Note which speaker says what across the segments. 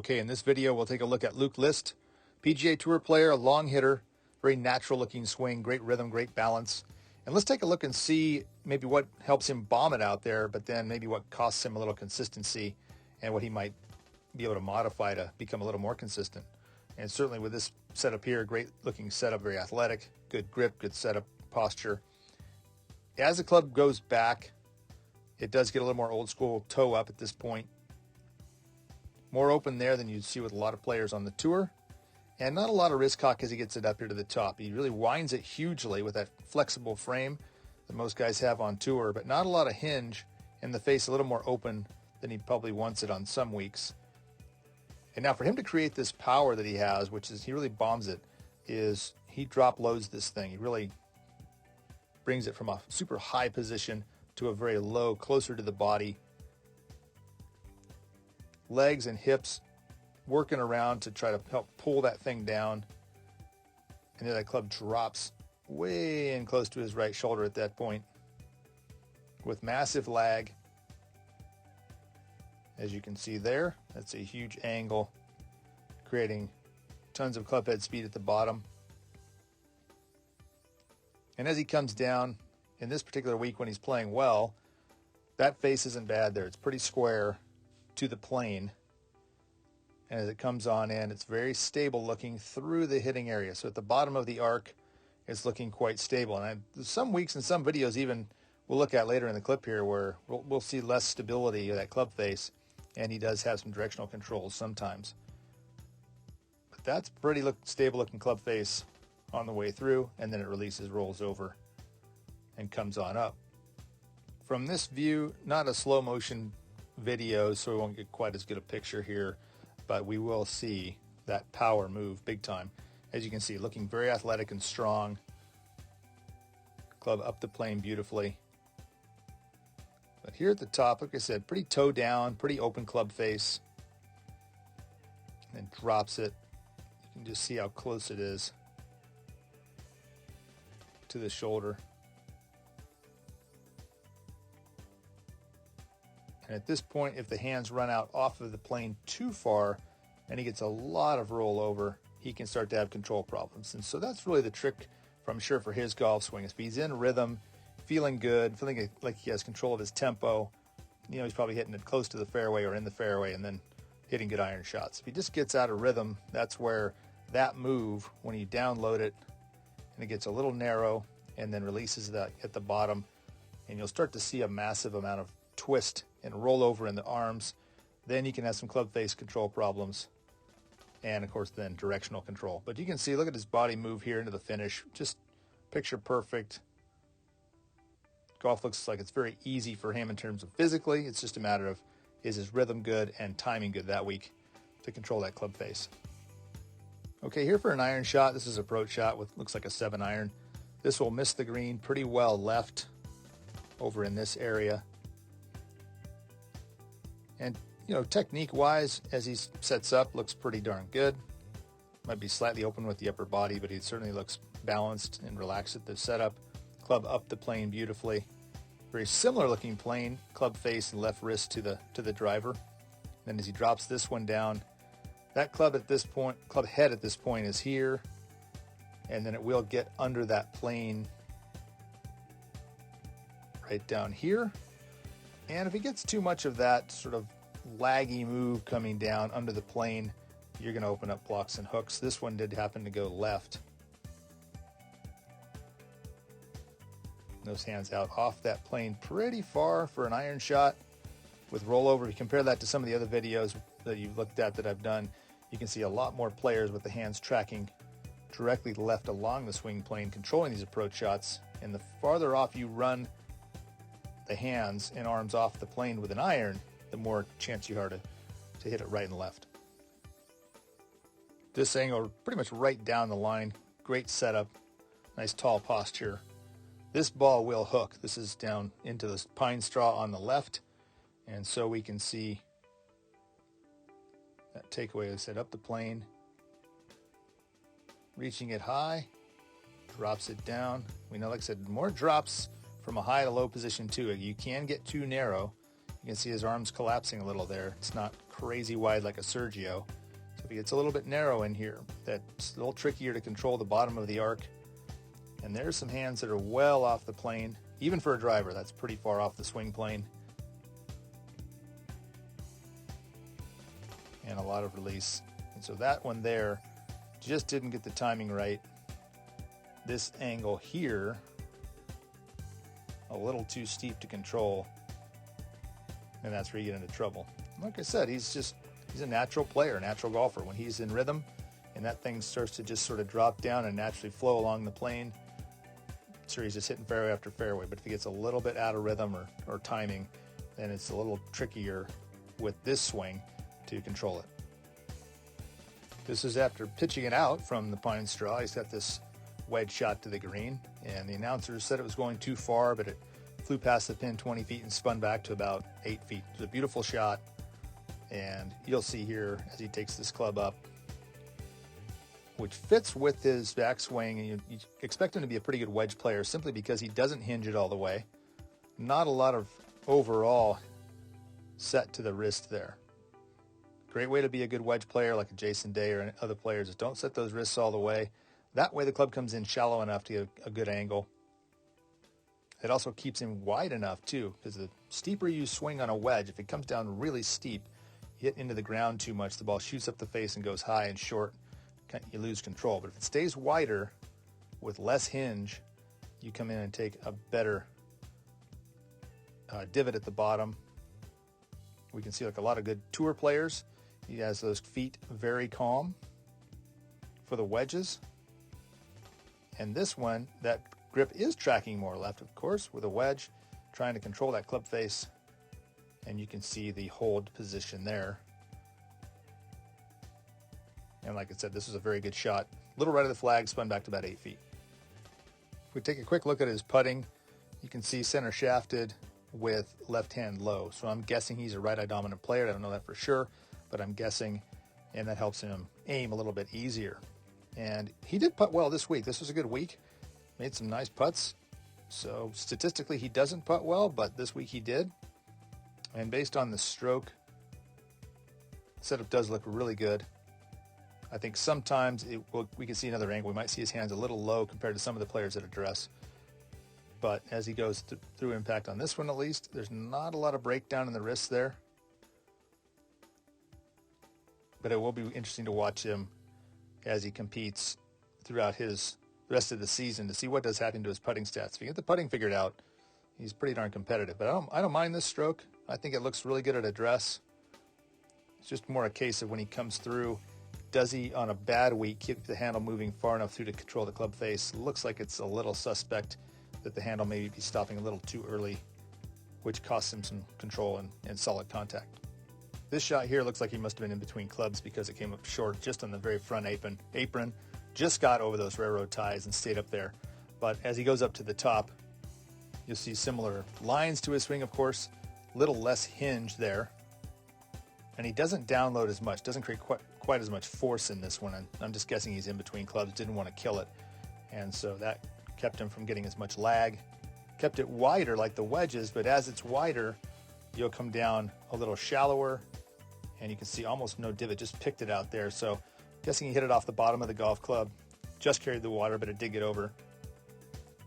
Speaker 1: Okay, in this video, we'll take a look at Luke List, PGA Tour player, a long hitter, very natural looking swing, great rhythm, great balance. And let's take a look and see maybe what helps him bomb it out there, but then maybe what costs him a little consistency and what he might be able to modify to become a little more consistent. And certainly with this setup here, great looking setup, very athletic, good grip, good setup, posture. As the club goes back, it does get a little more old school toe up at this point. More open there than you'd see with a lot of players on the tour. And not a lot of wrist cock as he gets it up here to the top. He really winds it hugely with that flexible frame that most guys have on tour, but not a lot of hinge, and the face a little more open than he probably wants it on some weeks. And now for him to create this power that he has, which is he really bombs it, is he drop loads this thing. He really brings it from a super high position to a very low, closer to the body. Legs and hips working around to try to help pull that thing down. And then that club drops way in close to his right shoulder at that point with massive lag. As you can see there, that's a huge angle, creating tons of clubhead speed at the bottom. And as he comes down, in this particular week when he's playing well, that face isn't bad there. It's pretty square to the plane. And as it comes on in, it's very stable looking through the hitting area. So at the bottom of the arc, it's looking quite stable. And some weeks and some videos even we'll look at later in the clip here where we'll see less stability of that club face. And he does have some directional controls sometimes. But that's pretty stable looking club face on the way through. And then it releases, rolls over, and comes on up. From this view, not a slow motion video, so we won't get quite as good a picture here, but we will see that power move big time. As you can see, looking very athletic and strong. Club up the plane beautifully. But here at the top, like I said, pretty toe down, pretty open club face. And then drops it. You can just see how close it is to the shoulder. And at this point, if the hands run out off of the plane too far and he gets a lot of rollover, he can start to have control problems. And so that's really the trick, I'm sure, for his golf swing. If he's in rhythm, feeling good, feeling like he has control of his tempo, he's probably hitting it close to the fairway or in the fairway and then hitting good iron shots. If he just gets out of rhythm, that's where that move, when you download it and it gets a little narrow and then releases that at the bottom, and you'll start to see a massive amount of twist and roll over in the arms. Then you can have some club face control problems, and of course then directional control. But you can see, look at his body move here into the finish, just picture perfect. Golf looks like it's very easy for him in terms of physically. It's just a matter of, is his rhythm good and timing good that week to control that club face. Okay, here for an iron shot. This is an approach shot with, looks like a 7 iron. This will miss the green pretty well left over in this area. And, technique-wise, as he sets up, looks pretty darn good. Might be slightly open with the upper body, but he certainly looks balanced and relaxed at the setup. Club up the plane beautifully. Very similar looking plane, club face and left wrist to the driver. Then as he drops this one down, that club head at this point is here, and then it will get under that plane right down here. And if he gets too much of that sort of laggy move coming down under the plane, you're going to open up blocks and hooks. This one did happen to go left. Those hands out off that plane pretty far for an iron shot with rollover. If you compare that to some of the other videos that you've looked at that I've done, you can see a lot more players with the hands tracking directly left along the swing plane, controlling these approach shots. And the farther off you run the hands and arms off the plane with an iron, the more chance you are to hit it right and left. This angle pretty much right down the line. Great setup. Nice tall posture. This ball will hook. This is down into this pine straw on the left. And so we can see that takeaway is set up the plane. Reaching it high. Drops it down. We know, like I said, more drops from a high to low position too. You can get too narrow. You You can see his arms collapsing a little there. It's not crazy wide like a Sergio. So if he gets a little bit narrow in here, that's a little trickier to control the bottom of the arc. And there's some hands that are well off the plane. Even for a driver, that's pretty far off the swing plane. And a lot of release. And so that one there just didn't get the timing right. This angle here, a little too steep to control. And that's where you get into trouble. Like I said, he's a natural player, natural golfer. When he's in rhythm and that thing starts to just sort of drop down and naturally flow along the plane, sure, he's just hitting fairway after fairway. But if he gets a little bit out of rhythm or timing, then it's a little trickier with this swing to control it. This is after pitching it out from the pine straw. He's got this wedge shot to the green, and the announcers said it was going too far, but it flew past the pin 20 feet and spun back to about 8 feet. It was a beautiful shot, and you'll see here as he takes this club up, which fits with his backswing, and you expect him to be a pretty good wedge player simply because he doesn't hinge it all the way. Not a lot of overall set to the wrist there. Great way to be a good wedge player like a Jason Day or other players is don't set those wrists all the way. That way the club comes in shallow enough to get a good angle. It also keeps him wide enough too, because the steeper you swing on a wedge, if it comes down really steep, you hit into the ground too much, the ball shoots up the face and goes high and short, you lose control. But if it stays wider with less hinge, you come in and take a better divot at the bottom. We can see like a lot of good tour players. He has those feet very calm for the wedges. And this one, that grip is tracking more left, of course, with a wedge, trying to control that club face. And you can see the hold position there. And like I said, this was a very good shot. A little right of the flag, spun back to about 8 feet. If we take a quick look at his putting, you can see center shafted with left hand low. So I'm guessing he's a right eye dominant player. I don't know that for sure, but I'm guessing, and that helps him aim a little bit easier. And he did putt well this week. This was a good week. Made some nice putts. So statistically, he doesn't putt well, but this week he did. And based on the stroke, setup does look really good. I think sometimes we can see another angle. We might see his hands a little low compared to some of the players at address. But as he goes through impact on this one, at least, there's not a lot of breakdown in the wrists there. But it will be interesting to watch him as he competes throughout his rest of the season to see what does happen to his putting stats. If you get the putting figured out, he's pretty darn competitive. But I don't mind this stroke. I think it looks really good at address. It's just more a case of when he comes through, does he, on a bad week, keep the handle moving far enough through to control the club face? Looks like it's a little suspect that the handle may be stopping a little too early, which costs him some control and solid contact. This shot here looks like he must have been in between clubs because it came up short just on the very front apron. Just got over those railroad ties and stayed up there. But as he goes up to the top, you'll see similar lines to his swing, of course, little less hinge there. And he doesn't download as much, doesn't create quite as much force in this one. And I'm just guessing he's in between clubs, didn't want to kill it. And so that kept him from getting as much lag. Kept it wider like the wedges, but as it's wider, you'll come down a little shallower, and you can see almost no divot, just picked it out there. So guessing he hit it off the bottom of the golf club, just carried the water, but it did get over.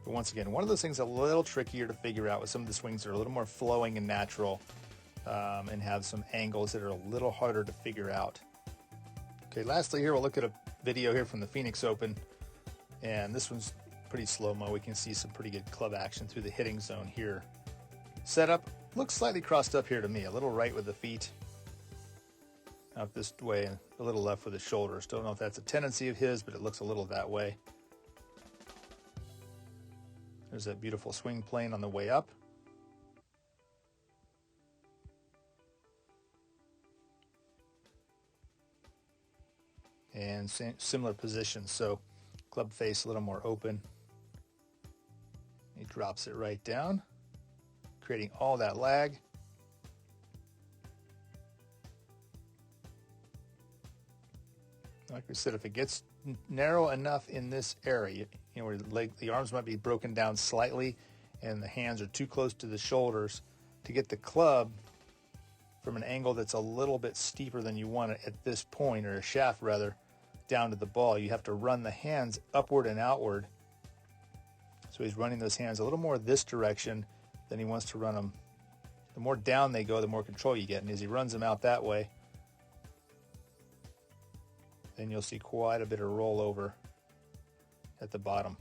Speaker 1: But once again, one of those things a little trickier to figure out with some of the swings that are a little more flowing and natural, and have some angles that are a little harder to figure out. Okay, lastly here, we'll look at a video here from the Phoenix Open, and this one's pretty slow-mo. We can see some pretty good club action through the hitting zone here. Setup looks slightly crossed up here to me, a little right with the feet, out this way, and a little left with the shoulders. Don't know if that's a tendency of his, but it looks a little that way. There's that beautiful swing plane on the way up. And similar positions, so club face a little more open. He drops it right down, creating all that lag. Like we said, if it gets narrow enough in this area, where the arms might be broken down slightly and the hands are too close to the shoulders, to get the club from an angle that's a little bit steeper than you want it at this point, or a shaft rather, down to the ball. You have to run the hands upward and outward. So he's running those hands a little more this direction than he wants to run them. The more down they go, the more control you get. And as he runs them out that way, then you'll see quite a bit of rollover at the bottom.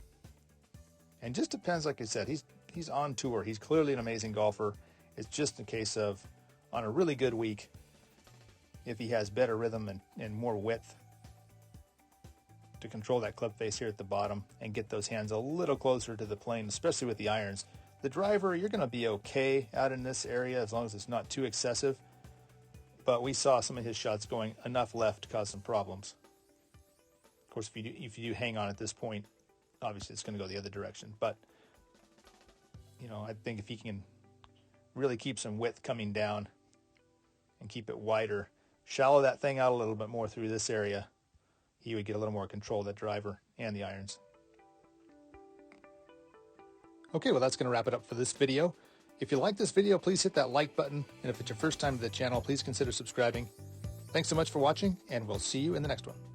Speaker 1: And just depends, like I said, he's on tour. He's clearly an amazing golfer. It's just a case of, on a really good week, if he has better rhythm and more width to control that club face here at the bottom and get those hands a little closer to the plane, especially with the irons. The driver, you're going to be okay out in this area as long as it's not too excessive. But we saw some of his shots going enough left to cause some problems. Of course, if you do hang on at this point, obviously it's going to go the other direction. But, you know, I think if he can really keep some width coming down and keep it wider, shallow that thing out a little bit more through this area, he would get a little more control of that driver and the irons. Okay, well, that's going to wrap it up for this video. If you like this video, please hit that like button. And if it's your first time to the channel, please consider subscribing. Thanks so much for watching, and we'll see you in the next one.